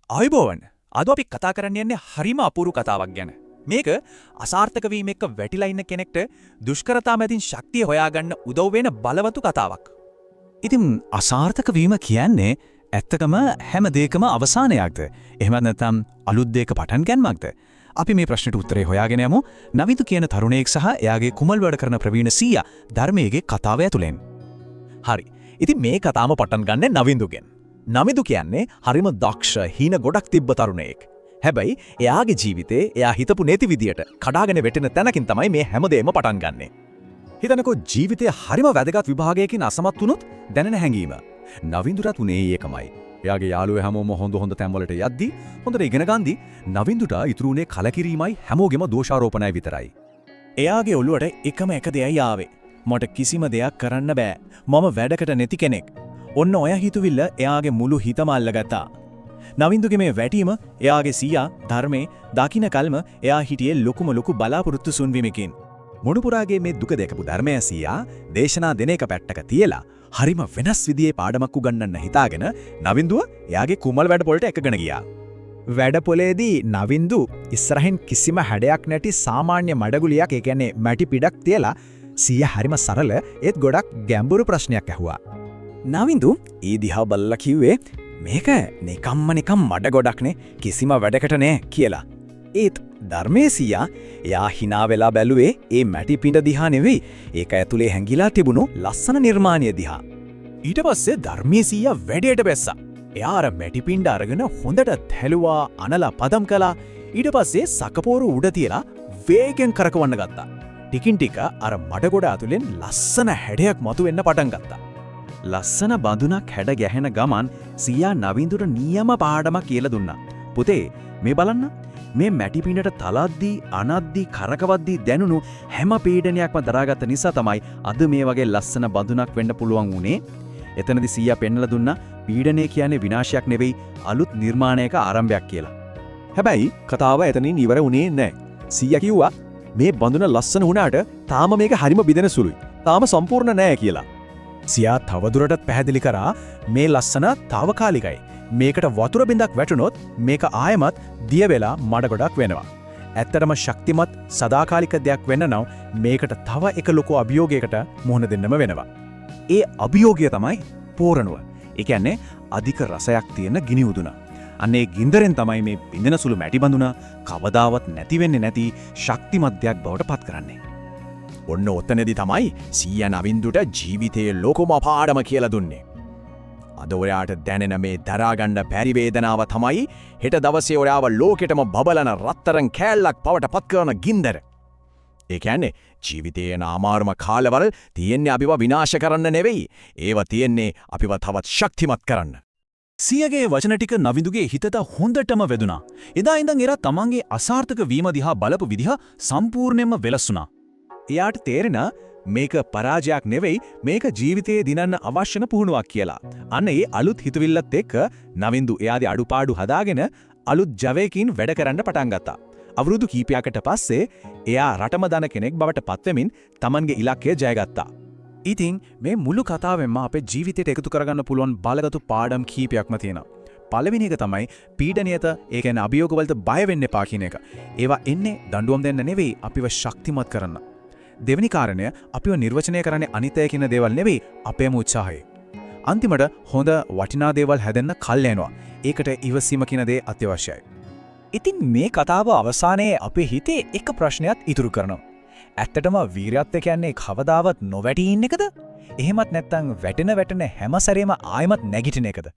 ආයුබෝවන්. අද අපි කතා කරන්න යන්නේ හරිම අපූර්ව කතාවක් ගැන. මේක අසාර්ථක වීම එක්ක වැටිලා ඉන්න කෙනෙක්ට දුෂ්කරතා මැදින් ශක්තිය හොයාගන්න උදව් වෙන බලවතු කතාවක්. ඉතින් අසාර්ථක වීම කියන්නේ ඇත්තකම හැම දෙයකම අවසානයක්ද? එහෙම නැත්නම් අලුත් දෙයක පටන් ගැනීමක්ද? අපි මේ ප්‍රශ්නට උත්තරේ හොයාගෙන යමු. නවිදු කියන තරුණයෙක් සහ එයාගේ කුමල් වැඩ කරන ප්‍රවීණ සීයා ධර්මයේගේ කතාව ඇතුළෙන්. හරි. ඉතින් මේ කතාවම පටන් ගන්න නවින්දුගෙන්. නවිදු කියන්නේ හරිම දක්ෂ හීන ගොඩක් තිබ්බ තරුණයෙක්. හැබැයි එයාගේ ජීවිතේ එයා හිතපු නැති විදියට කඩාගෙන වැටෙන තැනකින් තමයි මේ හැමදේම පටන් ගන්නෙ. හිතනකෝ ජීවිතේ හරිම වැදගත් විභාගයකින් අසමත් වුණොත් දැනෙන හැඟීම. නවින්දුරත් උනේ ඒකමයි. එයාගේ යාළුවෝ හැමෝම හොඳ තැන්වලට යද්දි හොඳට ඉගෙන ගන්දි නවින්දුට ඉතුරු උනේ කලකිරීමයි හැමෝගෙම දෝෂාරෝපණය විතරයි. එයාගේ ඔළුවට එකම එක දෙයයි ආවේ. මට කිසිම දෙයක් කරන්න බෑ. මම වැඩකට නැති කෙනෙක්. ඔන්න ඔය හිතුවිල්ල එයාගේ මුළු හිතම අල්ලගත්තා. නවින්දුගේ මේ වැටීම එයාගේ සීයා ධර්මයේ දකින්න කල්ම එයා හිටියේ ලොකු බලාපොරොත්තු සුන්වීමකින්. මොනුපුරාගේ මේ දුක දැකපු ධර්මයේ සීයා දේශනා දෙන එක පැත්තක තියලා හරිම වෙනස් විදිහේ පාඩමක් උගන්වන්න හිතාගෙන නවින්දුව එයාගේ කුමල් වැඩපොළට එකගෙන ගියා. වැඩපොළේදී නවින්දු ඉස්සරහින් කිසිම හැඩයක් නැති සාමාන්‍ය මඩගුලියක්, ඒ කියන්නේ මැටි පිටක් තියලා සීයා හරිම සරල ඒත් ගොඩක් ගැඹුරු ප්‍රශ්නයක් ඇහුවා. නවින්දු ඒ දිහා බලලා කිව්වේ මේක නිකම් මඩ ගොඩක්නේ, කිසිම වැඩකට නෑ කියලා. ඒත් ධර්මයේ සීයා එයා hina වෙලා බැලුවේ ඒ මැටි පිඬ දිහා නෙවෙයි, ඒක ඇතුලේ හැංගිලා තිබුණු ලස්සන නිර්මාණය දිහා. ඊට පස්සේ ධර්මයේ සීයා වැඩේට බැස්සා. එයා අර මැටි පිඬ අරගෙන හොඳට තැළුවා, අනලා පදම් කළා. ඊට පස්සේ සකපෝරු උඩ තියලා වේගෙන් කරකවන්න ගත්තා. ටිකින් ටික අර මඩ ගොඩ ඇතුලෙන් ලස්සන හැඩයක් මතුවෙන්න පටන් ගත්තා. ලස්සන බඳුනක් හැඩ ගැහෙන ගමන් සීයා නවින්දුට නියම පාඩමක් කියලා දුන්නා. පුතේ මේ බලන්න, මේ මැටි පිඬට තලද්දී අනද්දී කරකවද්දී දැනුණු හැම පීඩනයක්ම දරාගත්ත නිසා තමයි අද මේ වගේ ලස්සන බඳුනක් වෙන්න පුළුවන් වුණේ. එතනදී සීයා පෙන්නලා දුන්නා පීඩනය කියන්නේ විනාශයක් නෙවෙයි, අලුත් නිර්මාණයක ආරම්භයක් කියලා. හැබැයි කතාව එතනින් ඉවර වුණේ නැහැ. සීයා කිව්වා මේ බඳුන ලස්සන වුණාට තාම මේක හරිම බිඳෙන සුළුයි. තාම සම්පූර්ණ නැහැ කියලා. සියා තවදුරටත් පැහැදිලි කරා මේ ලස්සන తాවකාලිකයි. මේකට වතුර බින්දක් වැටුනොත් මේක ආයමත් දිය වෙලා මඩ ගොඩක් වෙනවා. ඇත්තටම ශක්තිමත් සදාකාලික දෙයක් වෙන්න නම් මේකට තව එක ලොකු අභියෝගයකට මුහුණ දෙන්නම වෙනවා. ඒ අභියෝගය තමයි පෝරණුව. ඒ කියන්නේ අධික රසයක් තියෙන ගිනි උදුන. අන්නේ ගින්දරෙන් තමයි මේ බින්දෙන සුළු මැටි බඳුන කවදාවත් නැති වෙන්නේ නැති ශක්තිමත් දෙයක් බවට පත් කරන්නේ. ඔන්න ඔතනදී තමයි සීයා නවින්දුට ජීවිතයේ ලොකුම පාඩම කියලා දුන්නේ. අද ඔයාට දැනෙන මේ දරාගන්න බැරි වේදනාව තමයි හෙට දවසේ ඔයාව ලෝකෙටම බබලන රත්තරන් කෑල්ලක් බවට පත් කරන ගින්දර. ඒ කියන්නේ ජීවිතයේ අමාරුම කාලවල තියෙන්නේ අපිව විනාශ කරන්න නෙවෙයි. ඒව තියෙන්නේ අපිව තවත් ශක්තිමත් කරන්න. සීයාගේ වචන ටික නවින්දුගේ හිතට හොඳටම වැදුනා. එදා ඉඳන් එරා තමන්ගේ අසාර්ථක වීම දිහා බලපු විදිහ සම්පූර්ණයෙන්ම වෙනස් වුණා. එයාට තේරෙන මේක පරාජයක් නෙවෙයි, මේක ජීවිතයේ දිනන්න අවශ්‍යන පුහුණුවක් කියලා. අන්න ඒ අලුත් හිතවිල්ලත් එක්ක නවින්දු එයාගේ අඩුපාඩු හදාගෙන අලුත් ජවයකින් වැඩ කරන්න පටන් ගත්තා. අවුරුදු කීපයකට පස්සේ එයා රටම දන කෙනෙක් බවට පත්වෙමින් තමන්ගේ ඉලක්කය ජයගත්තා. ඉතින් මේ මුළු කතාවෙන්ම අපේ ජීවිතයට එකතු කරගන්න පුළුවන් බලගතු පාඩම් කීපයක්ම තියෙනවා. පළවෙනි එක තමයි පීඩනයට, ඒ කියන්නේ අභියෝගවලට බය වෙන්න එපා කියන එක. ඒවා එන්නේ දඬුවම් දෙන්න නෙවෙයි, අපිව ශක්තිමත් කරන්න. දෙවෙනි කාරණය, අපිව නිර්වචනය කරන්නේ අනිත්‍ය කියන දේවල් නෙවෙයි, අපේම උත්සාහය. අන්තිමට හොඳ වටිනා දේවල් හැදෙන්න කල් යනවා. ඒකට ඉවසීම කියන දේ අත්‍යවශ්‍යයි. ඉතින් මේ කතාව අවසානයේ අපේ හිතේ එක ප්‍රශ්නයක් ඉතුරු කරනවා. ඇත්තටම වීරයත්වය කියන්නේ කවදාවත් නොවැටී ඉන්න එකද? එහෙමත් නැත්නම් වැටෙන හැම සැරේම ආයමත් නැගිටින එකද?